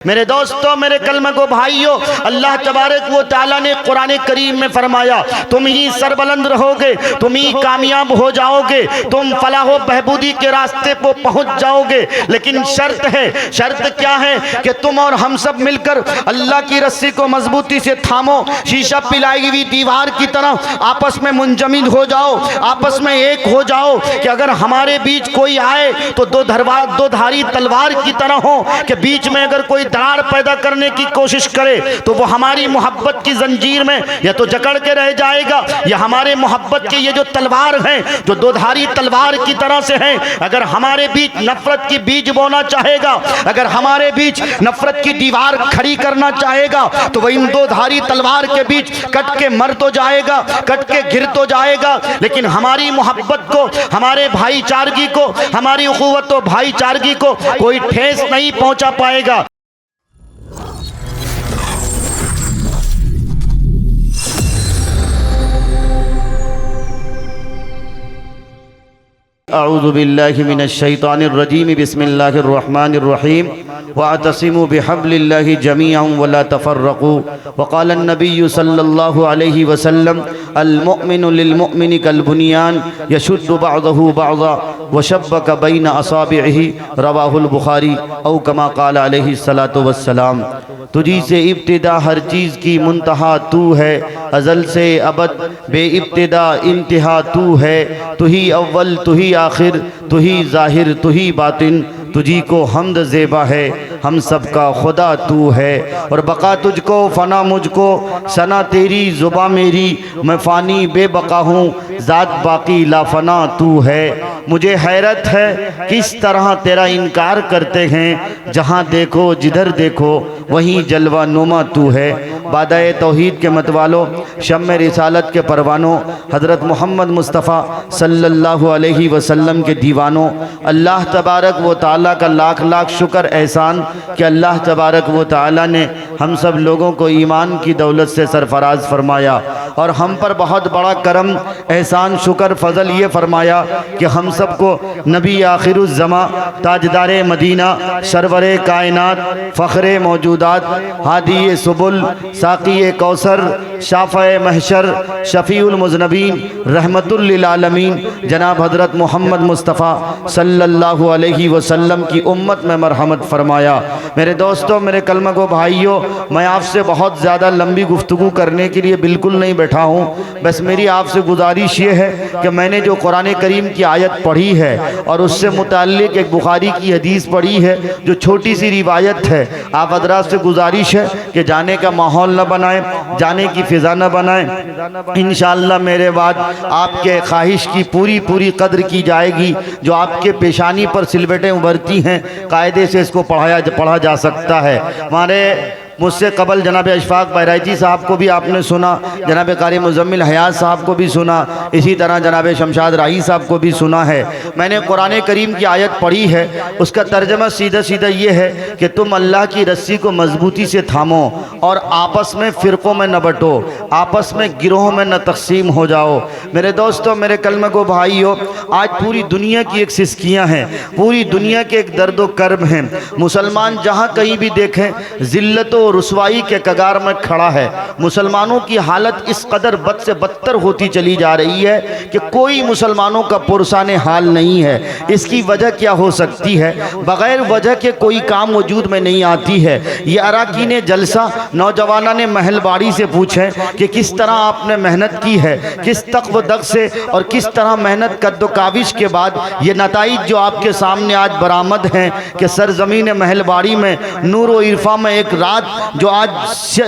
मेरे दोस्तों, मेरे कलमा को भाइयों, अल्लाह तबारक व तआला ने कुरान करीम में फरमाया, तुम ही सरबलंद रहोगे, तुम ही कामयाब हो जाओगे, तुम फलाह व बहबूदी के रास्ते पर पहुंच जाओगे। लेकिन शर्त है। शर्त क्या है? कि तुम और हम सब मिलकर अल्लाह की रस्सी को मजबूती से थामो, शीशा पिलाई हुई दीवार की तरह आपस में मुंजमिद हो जाओ, आपस में एक हो जाओ कि अगर हमारे बीच कोई आए तो दो धारी तलवार की तरह हो कि बीच में अगर कोई दरार पैदा करने की कोशिश करे तो वो हमारी मोहब्बत की जंजीर में या तो जकड़ के रह जाएगा, या हमारे मोहब्बत के ये जो तलवार हैं जो दो धारी तलवार की तरह से हैं, अगर हमारे बीच नफरत की बीज बोना चाहेगा, अगर हमारे बीच नफरत की दीवार खड़ी करना चाहेगा तो वह इन दो धारी तलवार के बीच कट के मर तो जाएगा, कट के गिर तो जाएगा, लेकिन हमारी मोहब्बत को, हमारे भाईचारगी को, हमारी उखुवत व भाईचारगी को कोई ठेस नहीं पहुंचा पाएगा। अऊज़ु बिल्लाहि मिनश शैतानिर रजीम, बिस्मिल्लाहिर रहमानिर रहीम, वअतसिमू बिहब्लिल्लाहि जमीअन वला तफर्रकू। वक़ाल अन्नबिय्यु सल्लल्लाहु अलैहि वसल्लम, अल मुमिनु लिल मुमिनि कल बुनियान यशुद्दु बअदहु बअदा वशब्बक बैन असाबिही, रवाहुल बुखारी। औ कमा क़ाल अलैहि सलातु वस्सलाम। तुझी से इब्तिदा हर चीज़ की मुंतहा तू है, अज़ल से अबद बे इब्तिदा इंतहा तू है। तू ही अव्वल, तू ही आखिर, तू ही ज़ाहिर, तू ही बातिन, तुझी को हम्द ज़ेबा है, हम सब का खुदा तू है। और बका तुझको, फ़ना मुझको, सना तेरी ज़ुबा मेरी, मैं फ़ानी बेबका हूँ, ज़ात बाकी लाफना तू है। मुझे हैरत है किस तरह तेरा इनकार करते हैं, जहाँ देखो जिधर देखो वहीं जलवा नुमा तू है। बादाए तौहीद के मतवालों, शम्मे रिसालत के परवानों, हज़रत मोहम्मद मुस्तफ़ा सल्लल्लाहु अलैहि वसल्लम के दीवानों, अल्लाह तबारक व तआला का लाख लाख शुक्र एहसान कि अल्लाह तबारक व तआला ने हम सब लोगों को ईमान की दौलत से सरफराज फरमाया, और हम पर बहुत बड़ा करम एहसान शुक्र फ़ज़ल ये फरमाया कि हम सब को नबी आखिरुज़्ज़मा, ताजदार मदीना, सरवरे कायनात, फ़ख्रे मौजूदात, हादी सुबुल, साक़ी कौसर, शाफ़े महशर, शफ़ीउल मुज़नबीन, रहमतुल लिल आलमीन, जनाब हज़रत मोहम्मद मुस्तफ़ा सल्लल्लाहु अलैहि वसल्लम की उम्मत में मरहमत फ़रमाया। मेरे दोस्तों, मेरे कलमा को भाइयों, मैं आपसे बहुत ज़्यादा लंबी गुफ्तगू करने के लिए बिल्कुल नहीं बैठा हूँ। बस मेरी आपसे गुजारिश ये है कि मैंने जो कुरान करीम की आयत पढ़ी है और उससे मुताल्लिक़ एक बुखारी की हदीस पढ़ी है जो छोटी सी रिवायत है, आप हज़रात से गुजारिश है कि जाने का माहौल न बनाएं, जाने की फ़िज़ा न बनाएं। इंशाअल्लाह मेरे बाद आपके ख्वाहिश की पूरी कद्र की जाएगी। जो आपके पेशानी पर सिलवटें उभरती हैं, कायदे से इसको पढ़ा जा सकता है। हमारे मुझसे कबल जनाब अशफाक बहराइची साहब को भी आपने सुना, जनाब कारी मुज़म्मिल हयात साहब को भी सुना, इसी तरह जनाब शमशाद राही साहब को भी सुना है। मैंने कुरान करीम की आयत पढ़ी है, उसका तर्जमा सीधा सीधा ये है कि तुम अल्लाह की रस्सी को मजबूती से थामो और आपस में फ़िरक़ों में न बटो, आपस में गिरोह में न तक़सीम हो जाओ। मेरे दोस्तों, मेरे कलमे को भाइयों, आज पूरी दुनिया की एक सिस्कियाँ हैं, पूरी दुनिया के एक दर्द व कर्ब हैं। मुसलमान जहाँ कहीं भी देखें ज़िल्लत व रुसवाई के कगार में खड़ा है। मुसलमानों की हालत इस कदर बद से बदतर होती चली जा रही है कि कोई मुसलमानों का पुरसाने हाल नहीं है। इसकी वजह क्या हो सकती है? बग़ैर वजह के कोई काम वजूद में नहीं आती है। ये अरकान जलसा नौजवाना ने महलबाड़ी से पूछे कि किस तरह आपने मेहनत की है, किस तक़व दग से और किस तरह मेहनत कद्दो काविश के बाद ये नताइज जो आपके सामने आज बरामद हैं कि सरज़मीन महलबाड़ी में नूर व इरफा में एक रात जो आज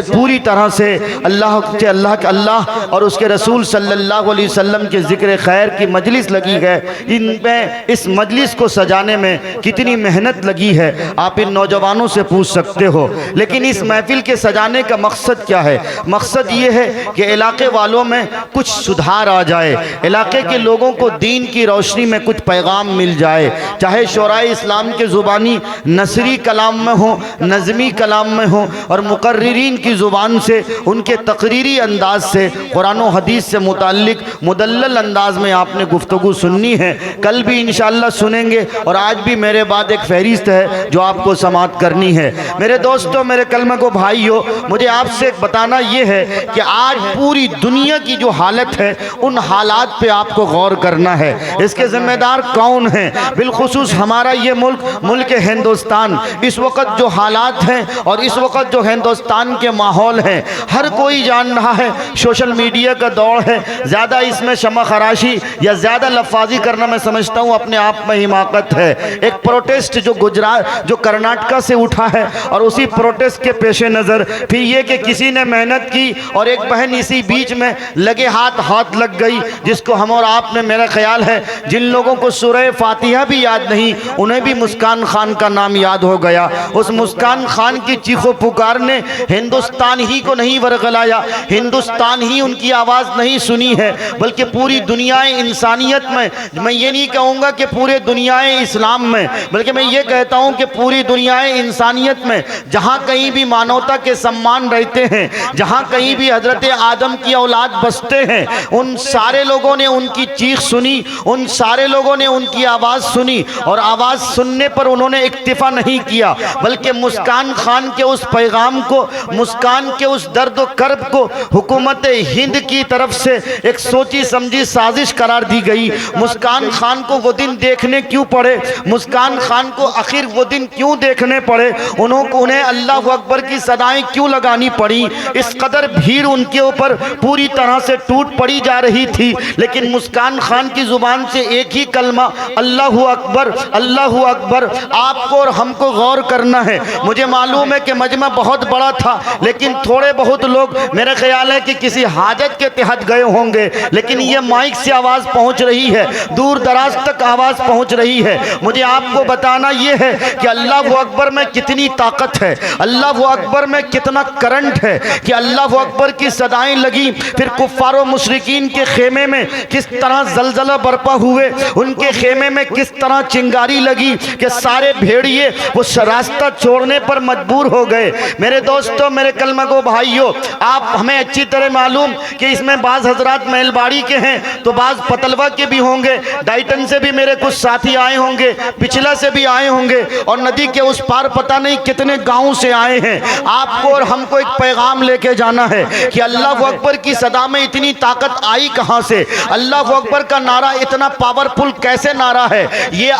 पूरी तरह से अल्लाह और उसके रसूल सल्लल्लाहु अलैहि वसल्लम के ज़िक्र खैर की मजलिस लगी है, इनमें इस मजलिस को सजाने में कितनी मेहनत लगी है आप इन नौजवानों से पूछ सकते हो। लेकिन इस महफिल के सजाने का मकसद क्या है? मकसद ये है कि इलाके वालों में कुछ सुधार आ जाए, इलाके के लोगों को दीन की रोशनी में कुछ पैगाम मिल जाए, चाहे शोराए इस्लाम के ज़ुबानी नसरी कलाम में हो, नज़मी कलाम में हो, और मुकर्रिरीन की ज़ुबान से उनके तकरीरी अंदाज से कुरान व हदीस से मुताल्लिक मुदल्लल अंदाज में आपने गुफ्तगू सुननी है। कल भी इंशाअल्लाह सुनेंगे और आज भी मेरे बाद एक फहरिस्त है जो आपको समाअत करनी है। मेरे दोस्तों, मेरे कलमा को भाइयों, मुझे आपसे बताना ये है कि आज पूरी दुनिया की जो हालत है उन हालात पे आपको गौर करना है। इसके ज़िम्मेदार कौन हैं? बिलखुसूस हमारा ये मुल्क हिंदुस्तान। इस वक्त जो हालात हैं और इस वक्त जो हिंदुस्तान के माहौल हैं, हर कोई जान रहा है सोशल मीडिया का दौर है। ज़्यादा इसमें शमा खराशी या ज़्यादा लफाजी करना मैं समझता हूँ अपने आप में हिमाकत है। एक प्रोटेस्ट जो गुजरात जो कर्नाटका से उठा है और उसी प्रोटेस्ट के पेश नज़र फिर ये कि किसी ने मेहनत की और एक बहन इसी बीच में लगे हाथ लग गई, जिसको हम और आपने, मेरा ख्याल है जिन लोगों को सूरह फातिहा भी याद नहीं उन्हें भी मुस्कान खान का नाम याद हो गया। उस मुस्कान खान की चीखो पुकार ने हिंदुस्तान ही को नहीं वरगलाया, हिंदुस्तान ही उनकी आवाज़ नहीं सुनी है, बल्कि पूरी दुनिया इंसानियत में, मैं ये नहीं कहूँगा कि पूरे दुनिया इस्लाम में, बल्कि मैं ये कहता हूँ कि पूरी दुनिया इंसानियत में जहाँ कहीं भी मानवता के सम्मान रहते हैं, जहाँ कहीं भी हजरत आदम की औलाद बसते हैं, उन सारे लोगों ने उनकी चीख सुनी, उन सारे लोगों ने उनकी आवाज़ सुनी, और आवाज़ सुनने पर उन्होंने इक्तिफा नहीं किया, बल्कि मुस्कान खान के उस पैगाम को, मुस्कान के उस दर्द व कर्ब को हुकूमत हिंद की तरफ से एक सोची समझी साजिश करार दी गई। मुस्कान खान को वो दिन देखने क्यों पड़े, मुस्कान खान को आखिर वो दिन क्यों देखने पड़े, उन्हें अल्लाह अकबर की सदाएं क्यों लगानी पड़ी? इस कदर भीड़ उनके ऊपर पूरी तरह से टूट पड़ी जा रही थी, लेकिन मुस्कान खान की ज़ुबान से एक ही कलमा अल्लाहु अकबर, अल्लाहु अकबर। आपको और हमको गौर करना है। मुझे मालूम है कि मजमा बहुत बड़ा था, लेकिन थोड़े बहुत लोग, मेरा ख्याल है कि किसी हाजत के तहत गए होंगे, लेकिन ये माइक से आवाज़ पहुंच रही है, दूर दराज तक आवाज़ पहुंच रही है। मुझे आपको बताना ये है कि अल्लाहु अकबर में कितनी ताकत है, अल्लाहु अकबर में कितना करंट है, कि अल्लाहु अकबर की सदाएं लगी, फिर कुफ्फार व मुशरिकीन के खेमे में किस तरह जलजला बरपा हुए, उनके खेमे में किस तरह चिंगारी लगी कि सारे भेड़िए वो रास्ता छोड़ने पर मजबूर हो गए। मेरे दोस्तों, मेरे कलमा को भाइयों, आप हमें अच्छी तरह मालूम कि इसमें बाज़ हजरात महलबाड़ी के हैं, तो बाज़ पतलवा के भी होंगे, डाइटन से भी मेरे कुछ साथी आए होंगे, पिछला से भी आए होंगे, और नदी के उस पार पता नहीं कितने गाँव से आए हैं। आपको और हमको एक पैगाम लेके जाना है कि अल्लाह अकबर की सदा में इतनी ताकत आई कहाँ से, अल्लाह अकबर का नारा इतना पावरफुल कैसे नारा है? ये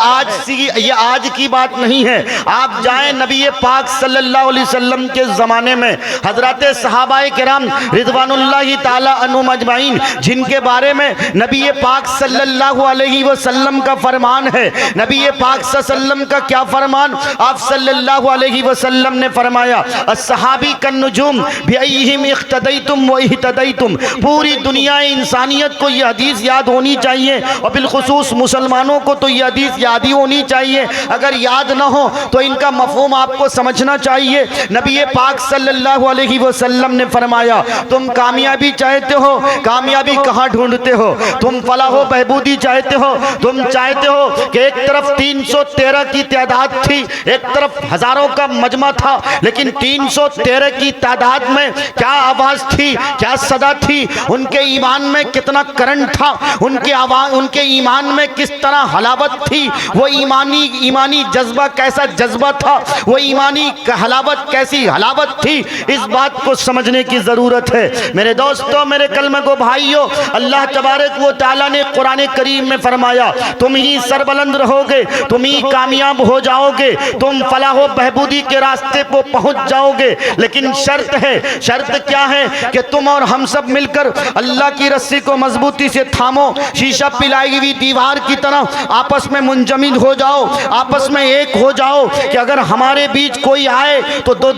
आज की बात नहीं है। आप जाएं नबी पाक सल्लल्लाहु अलैहि वसल्लम के ज़माने में हज़रत सहाबाए किराम रिज़वानुल्लाहि ताला अन्हुम अजमाइन, जिनके बारे में नबी पाक सल्लल्लाहु अलैहि वसल्लम का फरमान है। नबी पाक सल्लल्लाहु का क्या फरमान? आप सल्लल्लाहु अलैहि वसल्लम ने फरमाया, अस्सहाबी कन्नुजुम बिअय्यिहिम इख्तदैतुम व इह्तदैतुम। पूरी दुनिया इंसानियत को यह हदीस याद होनी चाहिए, और बिलखुसूस मुसलमानों को तो यह हदीस याद ही होनी चाहिए। अगर याद ना हो तो इनका मफहूम आपको समझना चाहिए। नबी पाक सल्लल्लाहु अलैहि वसल्लम ने फरमाया, तुम कामयाबी चाहते हो, कामयाबी कहाँ ढूंढते हो? तुम फलाह व बहबूदी चाहते हो, तुम चाहते हो कि एक तरफ 313 की तादाद थी, एक तरफ हज़ारों का मजमा था, लेकिन 313 की तादाद में क्या आवाज़ थी, क्या सदा थी, उनके ईमान में कितना करंट था, उनके ईमान में किस तरह हलावत थी, वो ईमानी जज्बा कैसा जज्बा था, वो ईमानी हलावत कैसी हलावत थी, इस बात को समझने की ज़रूरत है। मेरे दोस्तों, मेरे कलमे को भाइयों, अल्लाह तबारक व तआला ने कुरान करीम में फरमाया, तुम ही सरबलंद रहोगे, तुम ही कामयाब हो जाओगे, तुम फलाह व बहबूदी के रास्ते पर पहुंच जाओगे, लेकिन शर्त है। शर्त क्या है? कि तुम और हम सब मिलकर अल्लाह की रस्सी को मजबूती से थामो, शीशा पिलाई हुई दीवार की तरह आपस में मुंजमिद हो जाओ, आपस में एक हो जाओ, कि अगर हमारे बीच कोई आए तो दो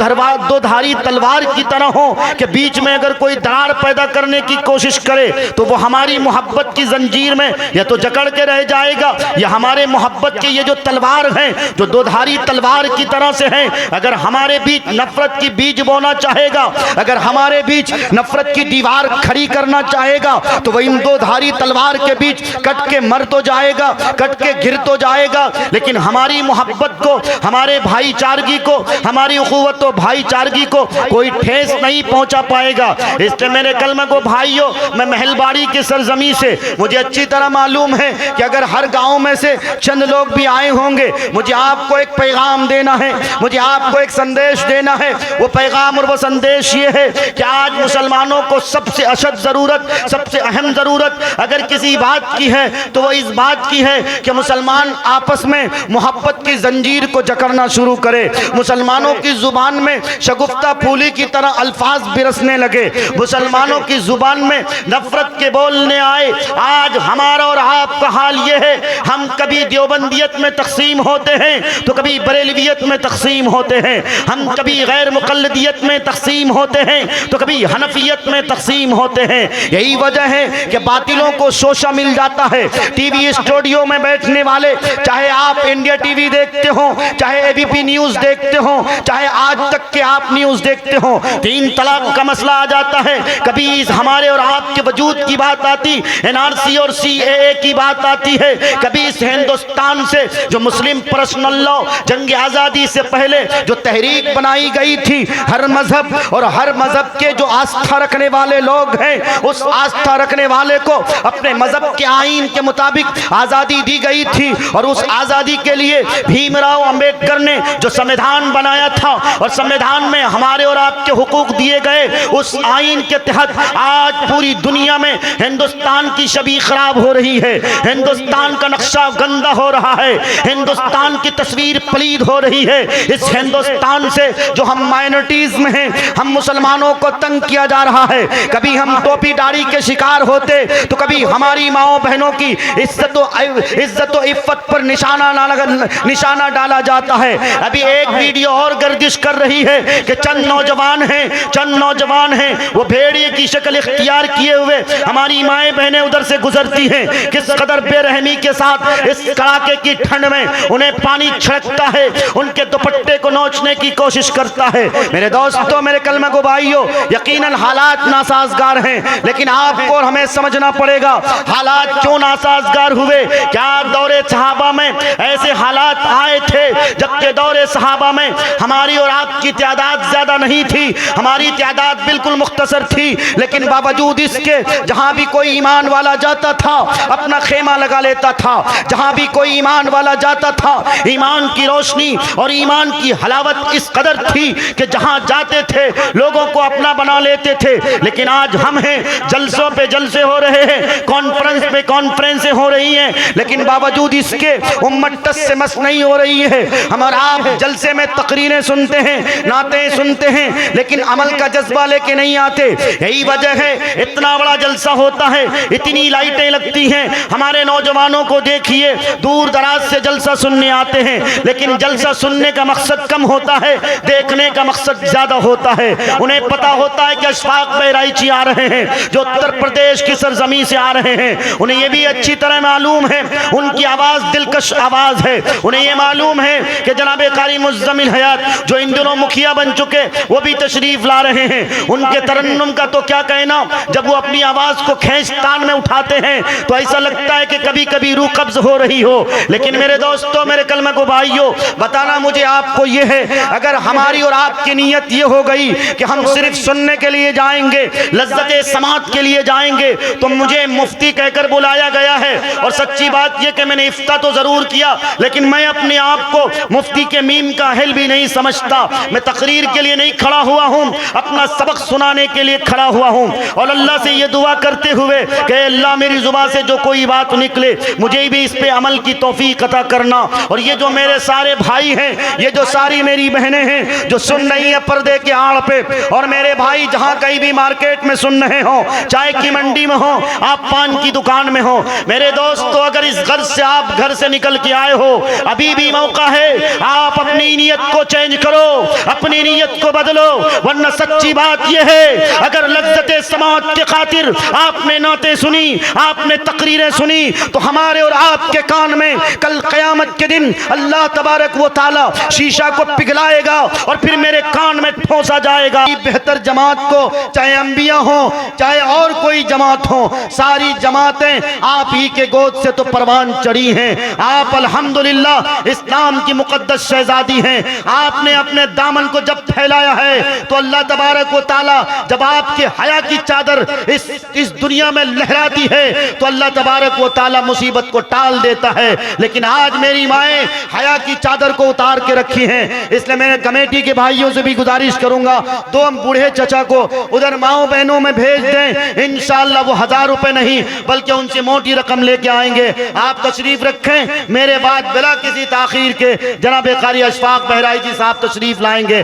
धारी तलवार की तरह हो, कि बीच में अगर कोई दरार पैदा करने की कोशिश करे तो वो हमारी मोहब्बत की जंजीर में या तो जकड़ के रह जाएगा, या हमारे मोहब्बत के ये जो तलवार हैं, जो दो धारी तलवार की तरह से हैं, अगर हमारे बीच नफरत की बीज बोना चाहेगा, अगर हमारे बीच नफरत की दीवार खड़ी करना चाहेगा तो वह इन दो धारी तलवार के बीच कट के मर तो जाएगा, कट के गिर तो जाएगा, लेकिन हमारी मोहब्बत को, हमारे भाईचारगी को, हमारी उखुवत और भाईचारगी को कोई ठेस नहीं पहुंचा पाएगा। इसलिए मेरे कलमा को भाइयों, मैं महलबाड़ी की सरजमी से, मुझे अच्छी तरह मालूम है कि अगर हर गांव में से चंद लोग भी आए होंगे, मुझे आपको एक पैगाम देना है, मुझे आपको एक संदेश देना है। वो पैगाम और वो संदेश ये है कि आज मुसलमानों को सबसे अशद ज़रूरत, सबसे अहम ज़रूरत अगर किसी बात की है तो वो इस बात की है कि मुसलमान आपस में मोहब्बत की जंजीर को जकड़ना शुरू करे, मुसलमानों की ज़ुबान में शगुफ्ता फूली की तरह अल्फाज बिरसने लगे, मुसलमानों की ज़ुबान में नफरत के बोलने आए। आज हमारा और आपका हाल ये है, हम कभी देवबंदियत में तकसीम होते हैं तो कभी बरेलवियत में तकसीम होते हैं, हम कभी गैर मुक़ल्लिदियत में तकसीम होते हैं तो कभी हनफियत में तकसीम होते हैं। यही वजह है कि बातिलों को शोशा मिल जाता है। टीवी स्टूडियो में बैठने वाले, चाहे आप इंडिया टीवी देखते हो, चाहे एबीपी न्यूज़ देखते हो, चाहे आज तक के आप न्यूज़ देखते हो, 3 तलाक का मसला आ जाता है, कभी हमारे और आपके वजूद की बात आती, एनआरसी और सीएए की बात आती है, कभी इस हिंदुस्तान से जो मुस्लिम पर्सनल लॉ जंग आज़ादी से पहले जो तहरीक बनाई गई थी, हर मजहब और हर मजहब के जो आस्था रखने वाले लोग हैं, उस आस्था रखने वाले को अपने मजहब के आईन के मुताबिक आज़ादी दी गई थी। और उस आज़ादी के लिए भीमराव अंबेडकर ने जो संविधान बनाया था और संविधान में हमारे और आपके हुकूक दिए गए, उस आईन के तहत आज पूरी दुनिया में हिंदुस्तान की छवि खराब हो रही है, हिंदुस्तान का नक्शा गंदा हो रहा है, हिंदुस्तान की तस्वीर पलीद हो रही है। इस हिंदुस्तान से जो हम माइनॉरिटीज में हैं, हम मुसलमानों को तंग किया जा रहा है। कभी हम टोपी दाढ़ी के शिकार होते तो कभी हमारी माओ बहनों की इज्जत और इफ्फत पर निशाना डाला जाता है। अभी एक वीडियो और गर्दिश कर रही है कि चंद नौजवान हैं, वो भेड़िए की शक्ल इख्तियार किए हुए हमारी माएँ बहनें उधर से गुजरती हैं, किस कदर बेरहमी के साथ इस कड़ाके की ठंड में उन्हें पानी छिड़कता है, उनके दुपट्टे को नोचने की कोशिश करता है। मेरे दोस्तों, मेरे कलमा को भाइयों, यकीनन हालात नासाजगार हैं, लेकिन आपको और हमें समझना पड़ेगा हालात क्यों नासाजगार हुए। क्या दौरे सहाबा में ऐसे हालात आए थे जबकि दौरे सहाबा में हमारी और आपकी तादाद ज्यादा नहीं थी, हमारी तादाद बिल्कुल मुख्तसर थी, लेकिन बावजूद इसके जहां भी कोई ईमान वाला जाता था अपना खेमा लगा लेता था, जहां भी कोई ईमान वाला जाता था ईमान की रोशनी और ईमान की हलावत इस कदर थी कि जहां जाते थे लोगों को अपना बना लेते थे। लेकिन आज हम हैं, जलसों पे जलसे हो रहे हैं, कॉन्फ्रेंस पे कॉन्फ्रेंसें हो रही हैं, लेकिन बावजूद इसके उम्मत टस से मस नहीं हो रही है। हम और आप जलसे में तकरीरें सुनते हैं, नाते सुनते हैं, लेकिन अमल का जज्बा लेके नहीं आते। यही वजह है इतना बड़ा जलसा होता है, इतनी लाइटें लगती हैं, हमारे नौजवानों को देखिए दूर दराज से जलसा सुनने आते हैं, लेकिन जलसा सुनने का मकसद कम होता है, देखने का मकसद ज्यादा होता है। उन्हें पता होता है कि अशफाक बहराइची आ रहे हैं जो उत्तर प्रदेश की सरजमी से आ रहे हैं, उन्हें यह भी अच्छी तरह मालूम है उनकी आवाज दिलकश आवाज है, उन्हें यह मालूम है कि जनाब कारी मुज़्ज़मिल हयात जो इन दिनों मुखिया बन चुके वो भी तशरीफ ला रहे हैं। उनके तरन्नुम का तो क्या कहना, जब वो अपनी आवाज को खींचतान में उठाते हैं तो ऐसा लगता है कि कभी कभी रूह कब्ज हो रही हो। लेकिन मेरे दोस्तों, मेरे कलमा को भाइयों, बताना मुझे आपको ये है, अगर हमारी और आपकी नीयत ये हो गई कि हम सिर्फ सुनने के लिए जाएंगे, लज्जत समात के लिए जाएंगे, तो मुझे मुफ्ती कहकर बुलाया गया है। और सच्ची बात यह कि मैंने इफ्ता तो जरूर किया, लेकिन मैं अपने आप को मुफ्ती के मीम का अहल भी नहीं समझता। मैं तकरीर के लिए नहीं खड़ा हुआ हूँ, अपना सबक सुनाने के लिए खड़ा हुआ हूँ। और अल्लाह से ये दुआ करते हुए कि अल्लाह मेरी जुबान से जो कोई बात निकले मुझे भी इस पे अमल की तौफीक अता करना। और ये जो मेरे सारे भाई हैं, ये जो सारी मेरी बहनें हैं जो सुन रही हैं पर्दे के आड़ पे, और मेरे भाई जहाँ कहीं भी मार्केट में सुन रहे हो, चाय की मंडी में हो, आप पान की दुकान में हो, मेरे दोस्तों अगर इस घर से आप घर से निकल के आए हो, अभी भी मौका है, आप अपनी नीयत को चेंज करो, अपनी नीयत को बदलो। वरना सच्ची बात यह है, अगर लज्जते समात के खातिर आपने नाते सुनी, आपने तकरीरें सुनी, तो हमारे और आपके कान में कल क़यामत के दिन अल्लाह तबारक व तआला शीशा को पिघलाएगा और फिर मेरे कान में ठोसा जाएगा। बेहतर जमात को, चाहे अंबिया हो चाहे और कोई जमात हो, सारी जमातें आप ही के गोद से तो परवान चढ़ी हैं। आप अल्हम्दुलिल्लाह इस्लाम की मुकद्दस शहजादी हैं। आपने अपने दामन को जब फैलाया है तो अल्लाह तबारक व तआला जब आपके हया की चादर इस दुनिया में लहराती है तो अल्लाह तबारक व तआला मुसीबत को टाल देता है। लेकिन आज मेरी माएँ हया की चादर को उतार के रखी हैं, इसलिए मैंने कमेटी के भाइयों से भी गुजारिश करूंगा, 2 बूढ़े चचा को उधर माओ बहनों में भेज दें। इंशाअल्लाह वो 1000 रुपए नहीं बल्कि उनसे मोटी रकम लेके आएंगे। आप तशरीफ रखें, मेरे बाद बिला किसी ताखीर के जनाब कारी अशफाक बहराइची साहब तशरीफ लाएंगे।